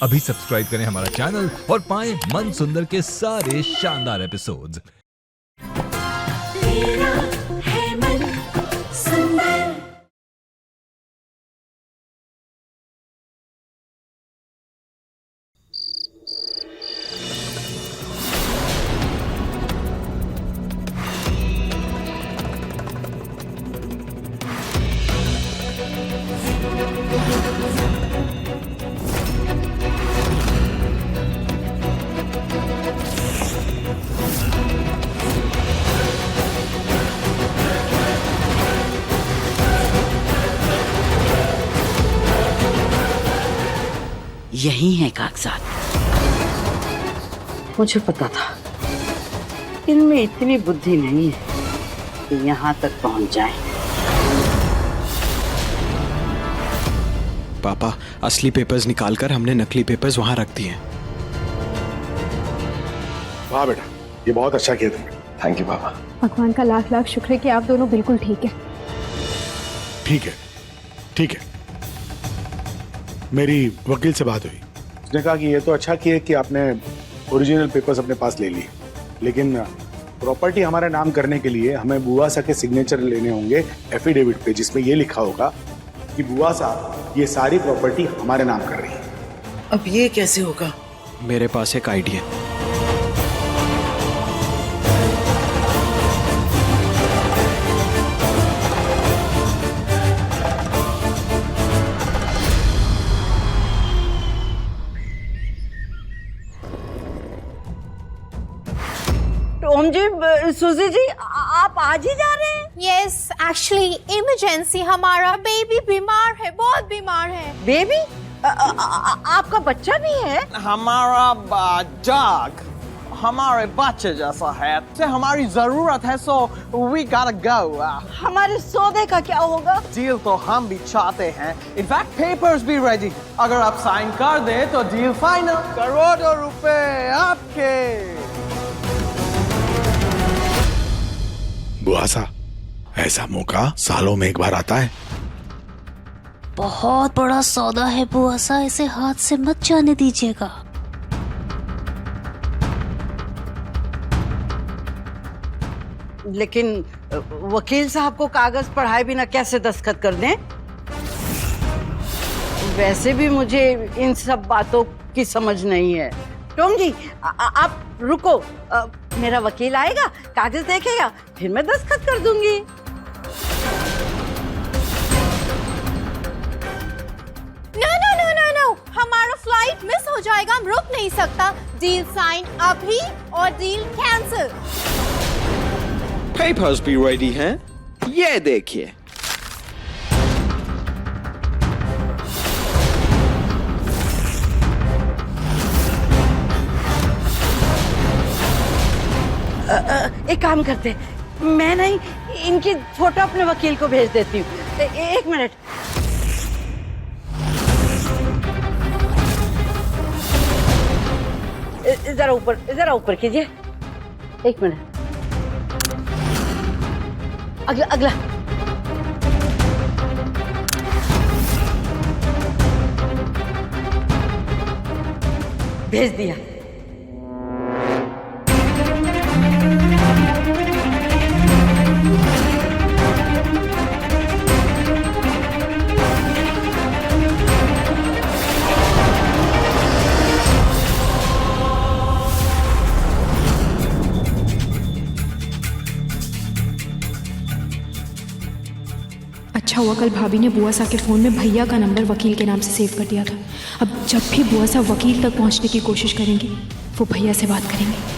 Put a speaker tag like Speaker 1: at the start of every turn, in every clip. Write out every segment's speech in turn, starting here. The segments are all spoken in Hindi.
Speaker 1: अभी सब्सक्राइब करें हमारा चैनल और पाएं मन सुंदर के सारे शानदार एपिसोड्स।
Speaker 2: तेरा है मन सुंदर।
Speaker 3: यही है कागजात। मुझे पता था इनमें इतनी बुद्धि नहीं है कि यहाँ तक पहुँच जाए।
Speaker 4: पापा, असली पेपर्स निकालकर हमने नकली पेपर्स वहां रख दिए।
Speaker 5: वाह बेटा, ये बहुत अच्छा किया तुमने।
Speaker 4: थैंक यू पापा।
Speaker 6: भगवान का लाख लाख शुक्र है कि आप दोनों बिल्कुल ठीक है।
Speaker 5: ठीक है, ठीक है। मेरी वकील से बात हुई, उसने कहा कि ये तो अच्छा किया कि आपने ओरिजिनल पेपर्स अपने पास ले लिए, लेकिन प्रॉपर्टी हमारे नाम करने के लिए हमें बुआ सा के सिग्नेचर लेने होंगे एफिडेविट पे, जिसमें ये लिखा होगा कि बुआ साहब ये सारी प्रॉपर्टी हमारे नाम कर रही है।
Speaker 3: अब ये कैसे होगा?
Speaker 4: मेरे पास एक आइडिया।
Speaker 3: टॉम जी, सुजी जी, आप आज ही जा रहे हैं?
Speaker 7: यस, एक्चुअली इमरजेंसी, हमारा बेबी बीमार है, बहुत बीमार है।
Speaker 3: बेबी? आपका बच्चा भी है?
Speaker 8: हमारा डॉग हमारे बच्चे जैसा है, से हमारी जरूरत है, सो वी गॉट गो।
Speaker 3: हमारे सौदे का क्या होगा?
Speaker 8: डील तो हम भी चाहते हैं, इनफैक्ट पेपर्स भी रेडी। अगर आप साइन कर दे तो डील फाइनल। करोड़ों रुपए आपके।
Speaker 5: बुआ सा, ऐसा मौका सालों में एक बार आता है।
Speaker 2: बहुत बड़ा सौदा है बुआ सा, इसे हाथ से मत जाने दीजिएगा।
Speaker 3: लेकिन वकील साहब को कागज पढ़ाए बिना कैसे दस्तखत कर दें? वैसे भी मुझे इन सब बातों की समझ नहीं है। टॉम जी, आप रुको, मेरा वकील आएगा, कागज देखेगा, फिर मैं दस्तखत कर दूंगी।
Speaker 7: No no no no no, हमारा फ्लाइट मिस हो जाएगा, हम रुक नहीं सकता। डील साइन अभी और डील कैंसिल।
Speaker 4: पेपर्स भी रेडी हैं, ये देखिए।
Speaker 3: एक काम करते, मैं नहीं, इनकी फोटो अपने वकील को भेज देती हूँ। एक मिनट। जरा ऊपर कीजिए। एक मिनट। अगला। भेज दिया।
Speaker 6: अच्छा हुआ कल भाभी ने बुआ सा के फ़ोन में भैया का नंबर वकील के नाम से सेव कर दिया था। अब जब भी बुआ सा वकील तक पहुंचने की कोशिश करेंगी, वो भैया से बात करेंगे।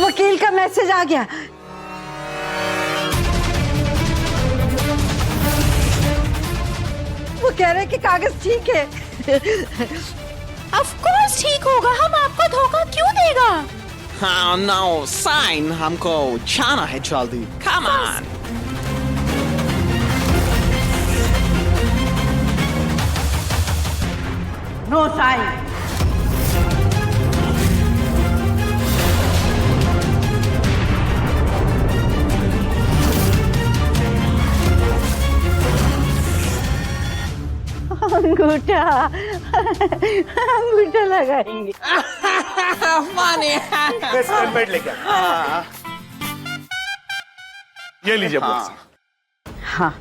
Speaker 3: वकील का मैसेज आ गया। वो कह रहे कि कागज ठीक है।
Speaker 7: ऑफ कोर्स ठीक होगा, हम आपको धोखा क्यों देगा?
Speaker 8: हाँ, नो साइन, हमको जाना है जल्दी। Come on.
Speaker 3: No sign. अंगूठा अंगूठा लगाएंगे।
Speaker 5: बेड लेके आ। ये लीजिए बुआ सा।
Speaker 3: हाँ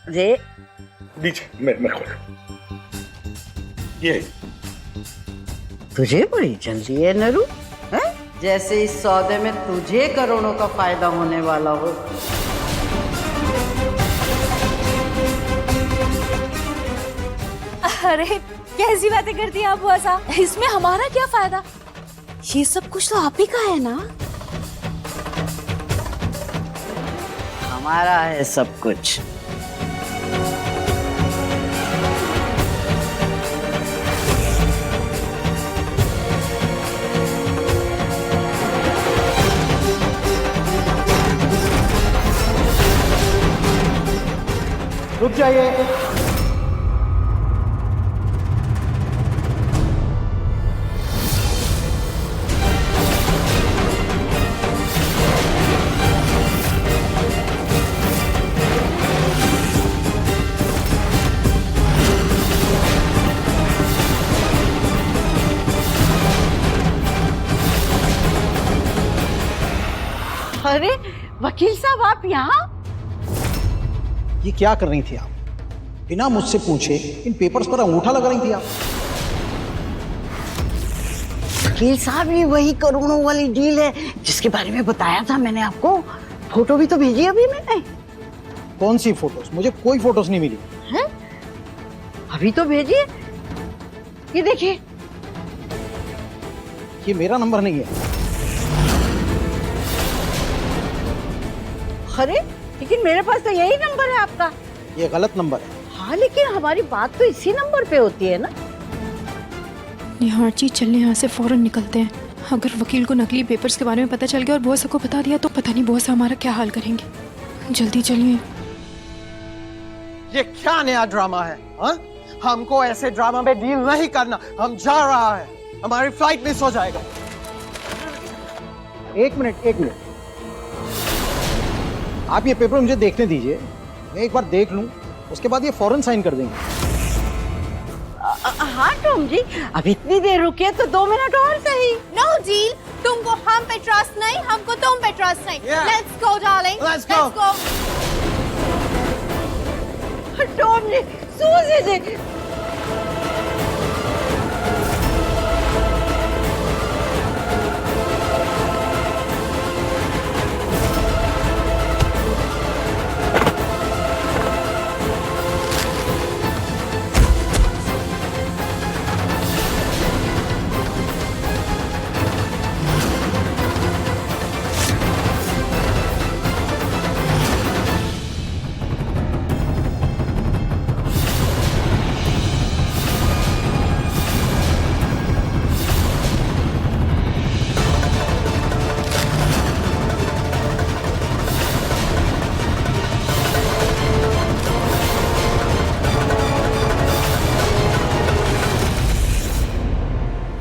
Speaker 3: रे
Speaker 5: दीजिए मैं खोल। ये
Speaker 3: तुझे बड़ी जल्दी है नरू, हैं? जैसे इस सौदे में तुझे करोड़ों का फायदा होने वाला हो।
Speaker 2: अरे कैसी बातें करती हैं आप बुआ साहब, इसमें हमारा क्या फायदा? ये सब कुछ तो आप ही का है ना।
Speaker 3: हमारा है सब कुछ।
Speaker 8: रुक जाइए।
Speaker 3: अरे वकील साहब आप यहाँ?
Speaker 9: ये क्या कर रही थी आप? बिना मुझसे पूछे इन पेपर्स पर अंगूठा लगा रही थी आप।
Speaker 3: वकील साहब ये वही करोड़ों वाली डील है जिसके बारे में बताया था मैंने आपको। फोटो भी तो भेजी अभी मैंने।
Speaker 9: कौन सी फोटोज? मुझे कोई फोटोज नहीं मिली।
Speaker 3: हैं? अभी तो भेजी है। ये देखिए।
Speaker 9: ये मेरा नंबर नहीं है।
Speaker 3: अरे लेकिन मेरे पास तो यही नंबर है आपका।
Speaker 9: ये गलत नंबर है।
Speaker 3: हाँ लेकिन हमारी बात तो इसी नंबर पे होती है ना।
Speaker 6: निहार जी चलने यहाँ से फौरन निकलते हैं। अगर वकील को नकली पेपर्स के बारे में पता चल गया और बुआ साहब को बता दिया तो पता नहीं बुआ साहब हमारा क्या हाल करेंगे। जल्दी चलिए।
Speaker 8: ये क्या नया ड्रामा है? हा? हमको ऐसे ड्रामा में डील नहीं करना। हम जा रहा है, हमारी फ्लाइट मिस हो जाएगा।
Speaker 9: एक मिनट आप ये पेपर मुझे देखने दीजिए। मैं एक बार देख लूं, उसके बाद ये फौरन साइन कर देंगे।
Speaker 3: हाँ टॉम जी, अब इतनी देर रुके तो 2 मिनट और सही।
Speaker 7: नो डील, तुमको हम पे ट्रस्ट नहीं, हमको तुम पे ट्रस्ट नहीं।
Speaker 8: Yeah.
Speaker 7: Let's go darling,
Speaker 8: Let's go.
Speaker 3: Tom ji, Suji ji.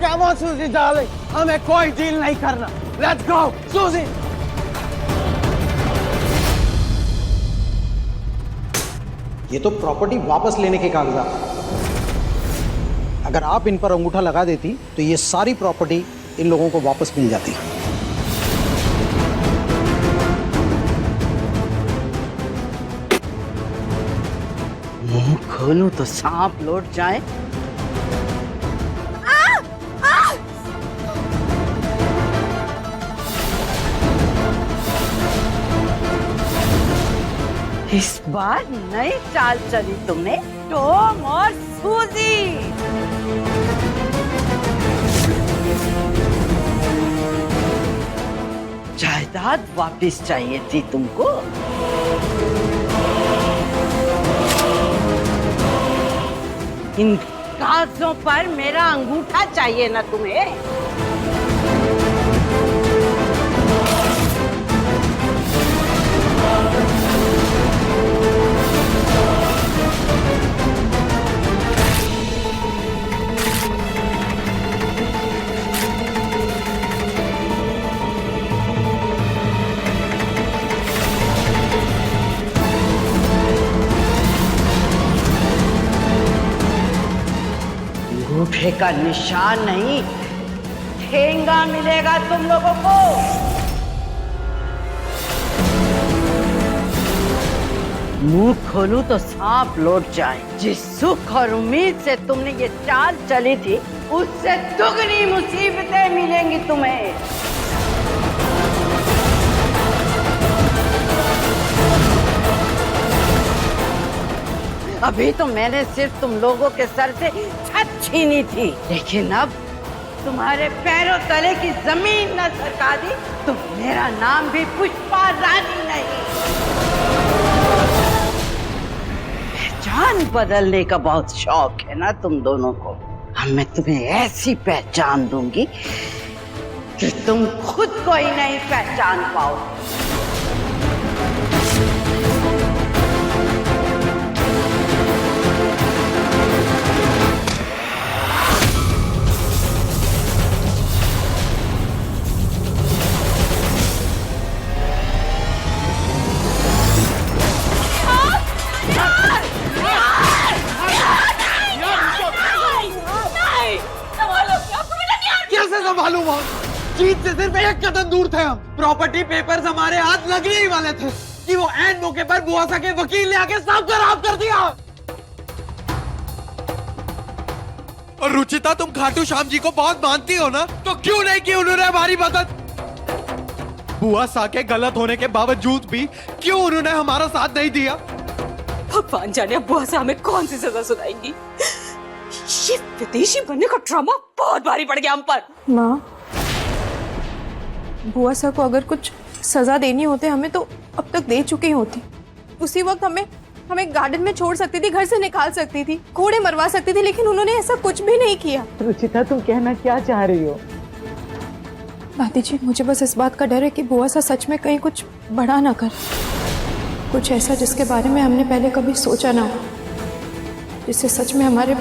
Speaker 8: Come on, Susie darling, हमें कोई डील नहीं करना। Let's go, Susie.
Speaker 9: ये तो प्रॉपर्टी वापस लेने के कागजात। अगर आप इन पर अंगूठा लगा देती तो ये सारी प्रॉपर्टी इन लोगों को वापस मिल जाती।
Speaker 3: मुंह खोलूं तो सांप लौट जाए। इस बार नई चाल चली तुमने टॉम और सूजी। जायदाद वापस चाहिए थी तुमको। इन कागजों पर मेरा अंगूठा चाहिए ना तुम्हें। लोहे का निशान नहीं, ठेंगा मिलेगा तुम लोगों को। मुंह खोलूं तो सांप लौट जाए। जिस सुख और उम्मीद से तुमने ये चाल चली थी, उससे दुगनी मुसीबतें मिलेंगी तुम्हें। अभी तो मैंने सिर्फ तुम लोगों के सर से छत छीनी थी, लेकिन अब तुम्हारे पैरों तले की जमीन न सरका दी तो मेरा नाम भी पुष्पा रानी नहीं। पहचान बदलने का बहुत शौक है ना तुम दोनों को। अब मैं तुम्हें ऐसी पहचान दूंगी कि तुम खुद को ही नहीं पहचान पाओगे।
Speaker 8: कैसे संभालूं वहाँ? जीत से सिर्फ एक कदम दूर थे हम। प्रॉपर्टी पेपर्स हमारे हाथ लगने ही वाले थे कि वो ऐन मौके पर बुआसा के वकील ने आके सब खराब कर दिया। और रुचिता, तुम खाटू श्याम जी को बहुत मानती हो ना, तो क्यों नहीं की उन्होंने हमारी मदद? बुआसा के गलत होने के बावजूद भी क्यों उन्होंने हमारा साथ नहीं दिया?
Speaker 2: भगवान जाने अब बुआ से हमें कौन सी सजा सुनाएंगी। ये विदेशी बनने का ड्रामा बहुत भारी पड़ गया हम पर।
Speaker 6: माँ, बुआ साहब को अगर कुछ सजा देनी होती हमें तो अब तक दे चुकी होती। उसी वक्त हमें गार्डन में छोड़ सकती थी, घर से निकाल सकती थी, घोड़े मरवा सकती थी, लेकिन उन्होंने ऐसा कुछ भी नहीं किया।
Speaker 3: रुचिता, तुम कहना क्या चाह रही हो?
Speaker 6: दादी जी, मुझे बस इस बात का डर है कि बुआ साहब सच में कहीं कुछ बड़ा ना कर, कुछ ऐसा जिसके बारे में हमने पहले कभी सोचा ना हो, जिससे सच में हमारे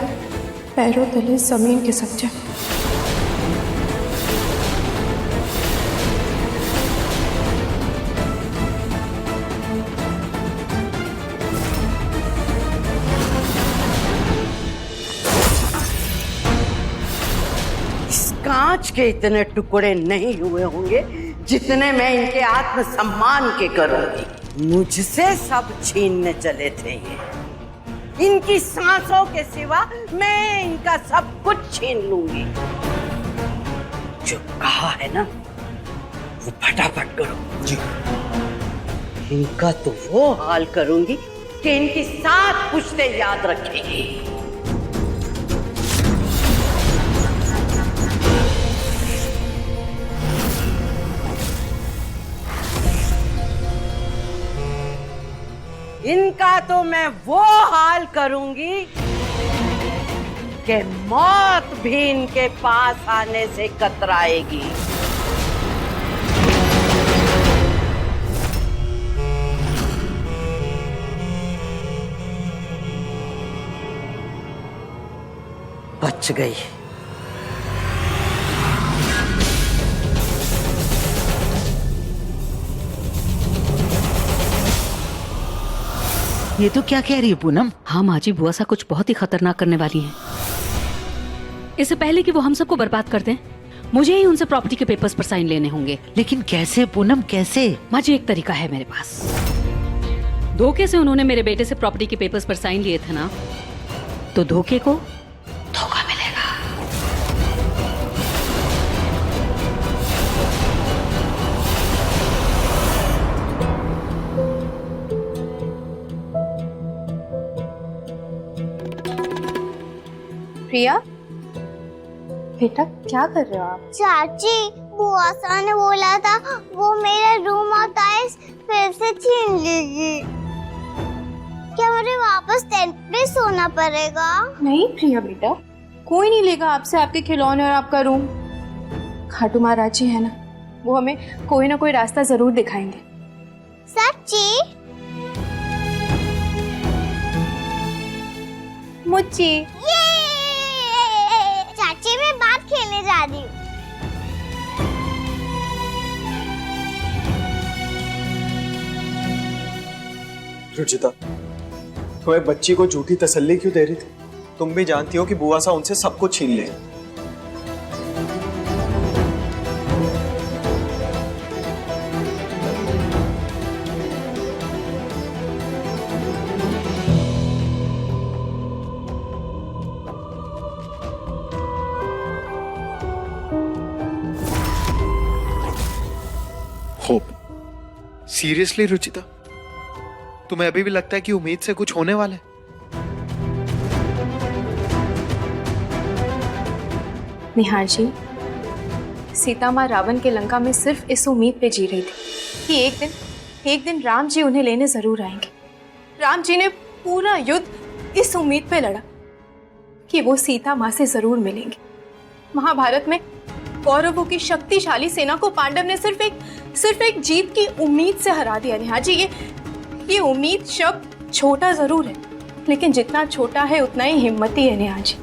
Speaker 6: पैरों तले जमीन खिसक जाए।
Speaker 3: इस कांच के इतने टुकड़े नहीं हुए होंगे जितने मैं इनके आत्मसम्मान के करूंगी। मुझसे सब छीनने चले थे ये। इनकी सांसों के सिवा मैं इनका सब कुछ छीन लूंगी। जो कहा है ना, वो फटाफट करो जी। इनका तो वो हाल करूंगी कि इनकी 7 पुश्तें याद रखेगी। इनका तो मैं वो हाल करूंगी कि मौत भी इनके पास आने से कतराएगी। बच गई।
Speaker 10: ये तो क्या कह रही है पूनम?
Speaker 2: हाँ माँ जी, बुआ सा कुछ बहुत ही खतरनाक करने वाली हैं। इससे पहले कि वो हम सबको बर्बाद कर दें, मुझे ही उनसे प्रॉपर्टी के पेपर्स पर साइन लेने होंगे।
Speaker 10: लेकिन कैसे पूनम, कैसे?
Speaker 2: माँ जी, एक तरीका है मेरे पास। धोखे से उन्होंने मेरे बेटे से प्रॉपर्टी के पेपर्स पर साइन लिए थे ना, तो धोखे को धोखा मिलेगा।
Speaker 6: प्रिया, बेटा क्या कर रहे हो आप?
Speaker 7: चाची, बुआ ने बोला था वो मेरा रूम और टाइल्स फिर से छीन लेगी। क्या मुझे वापस टेंट पे सोना पड़ेगा?
Speaker 6: नहीं प्रिया बेटा, कोई नहीं लेगा आपसे आपके खिलौने और आपका रूम। खाटू महाराज जी है ना, वो हमें कोई ना कोई रास्ता जरूर दिखाएंगे।
Speaker 7: सच्ची?
Speaker 6: मुच्ची,
Speaker 7: चाची मैं बात खेलने जा रही हूँ।
Speaker 4: रुचिता, तुम्हें बच्ची को झूठी तसल्ली क्यों दे रही थी? तुम भी जानती हो कि बुआ सा उनसे सब कुछ छीन ले।
Speaker 8: होप, सीरियसली रुचिता, तुम्हें अभी भी लगता है कि उम्मीद से कुछ होने वाला है?
Speaker 6: निहार जी, सीता माँ रावण के लंका में सिर्फ इस उम्मीद पे जी रही थी कि एक दिन राम जी उन्हें लेने जरूर आएंगे। राम जी ने पूरा युद्ध इस उम्मीद पे लड़ा कि वो सीता माँ से जरूर मिलेंगे। महाभारत में कौरवों की शक्तिशाली सेना को पांडव ने सिर्फ एक जीत की उम्मीद से हरा दिया। निहार जी, ये उम्मीद शब्द छोटा जरूर है, लेकिन जितना छोटा है उतना ही हिम्मती है। निहार जी,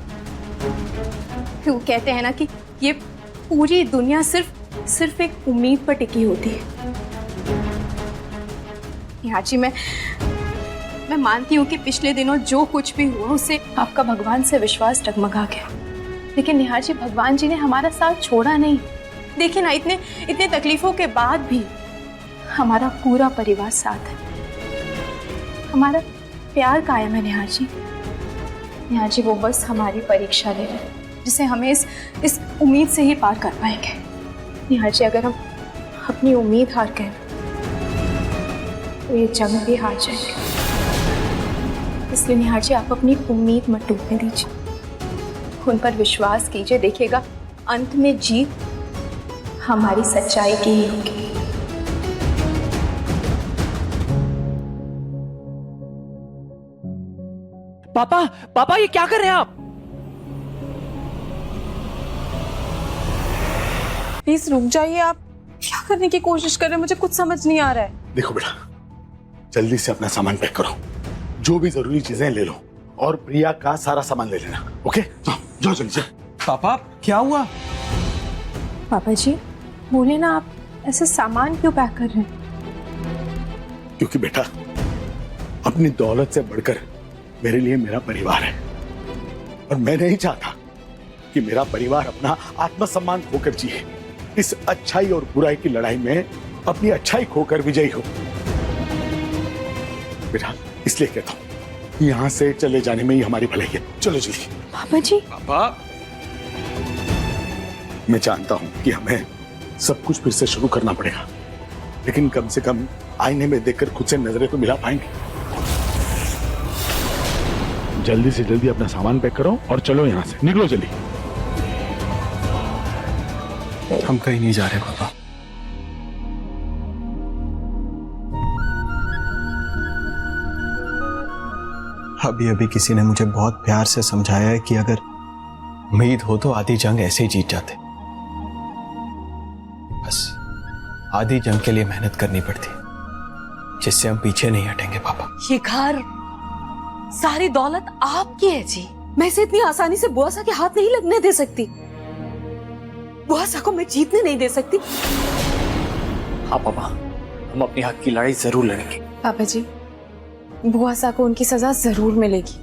Speaker 6: वो कहते हैं ना कि ये पूरी दुनिया सिर्फ एक उम्मीद पर टिकी होती है। निहार जी, मैं मानती हूँ कि पिछले दिनों जो कुछ भी हुआ उससे आपका भगवान से विश्वास डगमगा गया, लेकिन निहार जी, भगवान जी ने हमारा साथ छोड़ा नहीं। देखिए ना, इतने तकलीफों के बाद भी हमारा पूरा परिवार साथ है, हमारा प्यार कायम है। निहार जी, वो बस हमारी परीक्षा ले रहे हैं, जिसे हमें इस उम्मीद से ही पार कर पाएंगे। निहार जी, अगर हम अपनी उम्मीद हार गए तो ये जंग भी हार जाएंगे। इसलिए निहार जी, आप अपनी उम्मीद मत टूटने दीजिए, उन पर विश्वास कीजिए। देखिएगा, अंत में जीत हमारी सच्चाई की ही होगी।
Speaker 11: पापा ये क्या कर रहे हैं आप?
Speaker 6: प्लीज रुक जाइए। आप क्या करने की कोशिश कर रहे हैं? मुझे कुछ समझ नहीं आ रहा है।
Speaker 5: देखो बेटा, जल्दी से अपना सामान पैक करो, जो भी जरूरी चीजें ले लो, और प्रिया का सारा सामान ले लेना। ओके, जाओ जल्दी से।
Speaker 11: पापा क्या हुआ?
Speaker 6: पापा जी बोले ना, आप ऐसे सामान क्यों पैक कर रहे हैं?
Speaker 5: क्योंकि बेटा, अपनी दौलत से बढ़कर मेरे लिए मेरा परिवार है, और मैं नहीं चाहता कि मेरा परिवार अपना आत्मसम्मान खोकर जिए। इस अच्छाई और बुराई की लड़ाई में अपनी अच्छाई खोकर विजयी हो। बेटा, इसलिए कहता हूं, यहां से चले जाने में ही हमारी भलाई है। चलो जल्दी।
Speaker 6: पापा जी।
Speaker 11: पापा,
Speaker 5: मैं जानता हूं कि हमें सब कुछ फिर से शुरू करना पड़ेगा, लेकिन कम से कम आईने में देखकर खुद से नजरें तो मिला पाएंगे। जल्दी से जल्दी अपना सामान पैक करो और चलो यहां से, निकलो जल्दी।
Speaker 4: हम कहीं नहीं जा रहे पापा। अभी अभी किसी ने मुझे बहुत प्यार से समझाया है कि अगर उम्मीद हो तो आधी जंग ऐसे ही जीत जाते। बस आधी जंग के लिए मेहनत करनी पड़ती, जिससे हम पीछे नहीं हटेंगे पापा।
Speaker 2: ये घर, सारी दौलत आपकी है जी। मैं इसे इतनी आसानी से बुआ सा के हाथ नहीं लगने दे सकती। बुआ सा को मैं जीतने नहीं दे सकती।
Speaker 11: हाँ पापा, हम अपनी हक की लड़ाई जरूर लड़ेंगे।
Speaker 6: पापा जी, बुआ सा को उनकी सजा जरूर मिलेगी।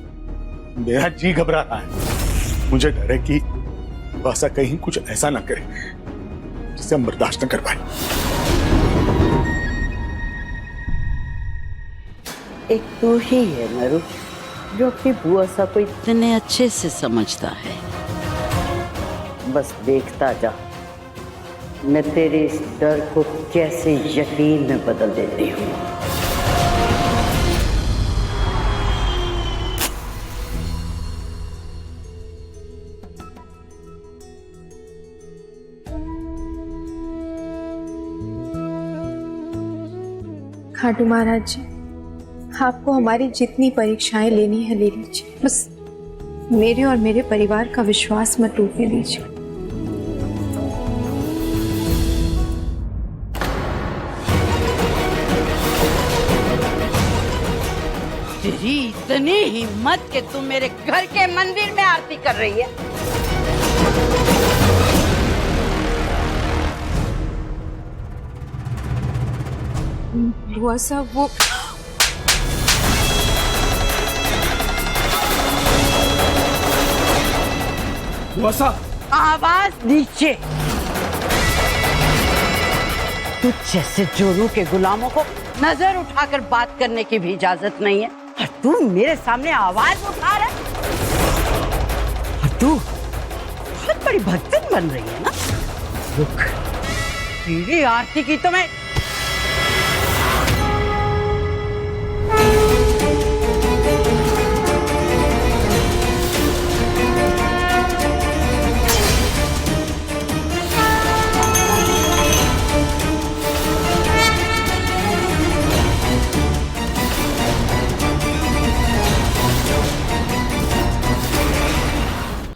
Speaker 5: मेरा जी घबरा रहा है। मुझे डर है कि बुआ कहीं कुछ ऐसा ना करे जिसे हम बर्दाश्त न कर पाए।
Speaker 3: एक तू ही है नरू, जो अपनी बुआ सा को इतने अच्छे से समझता है। बस देखता जा, मैं तेरे इस डर को कैसे यकीन में बदल देती हूँ।
Speaker 6: खाटू महाराज जी, आपको हमारी जितनी परीक्षाएं लेनी है ले लीजिए, बस मेरे और मेरे परिवार का विश्वास मत टूटने दीजिए।
Speaker 3: तेरी इतनी हिम्मत कि तू मेरे घर के मंदिर में आरती कर रही है।
Speaker 6: बुआ साहब, वो
Speaker 8: बुआसा
Speaker 3: आवाज नीचे। तुझ जैसे जोरू के गुलामों को नजर उठाकर बात करने की भी इजाजत नहीं है और तू मेरे सामने आवाज उठा रहा है। और तू बहुत बड़ी भक्तन बन रही है ना। रुक, तेरी आरती की तो मैं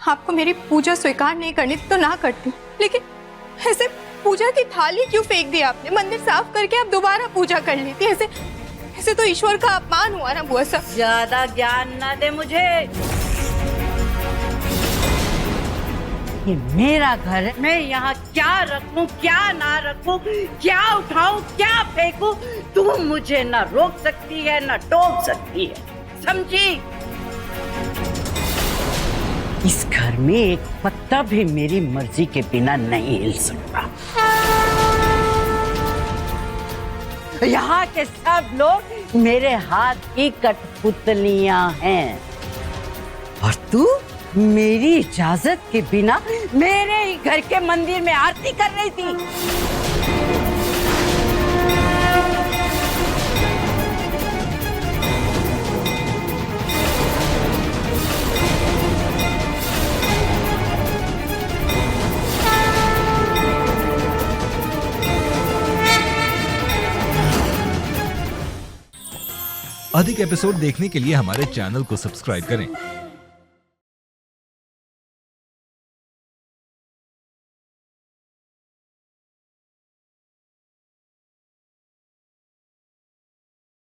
Speaker 6: आपको मेरी पूजा स्वीकार नहीं करनी तो ना करती, लेकिन ऐसे पूजा की थाली क्यों फेंक दी आपने? मंदिर साफ करके आप दोबारा पूजा कर लेती। ऐसे तो ईश्वर का अपमान हुआ ना बुआ साहब।
Speaker 3: ज्यादा ज्ञान ना दे मुझे। ये मेरा घर है, मैं यहाँ क्या रखूं क्या ना रखूं, क्या उठाऊं क्या फेंकूं, तू मुझे ना रोक सकती है ना टोक सकती है, समझी? इस घर में एक पत्ता भी मेरी मर्जी के बिना नहीं हिल सकता। यहाँ के सब लोग मेरे हाथ की कठपुतलियां हैं और तू मेरी इजाजत के बिना मेरे ही घर के मंदिर में आरती कर रही थी।
Speaker 1: अधिक एपिसोड देखने के लिए हमारे चैनल को सब्सक्राइब करें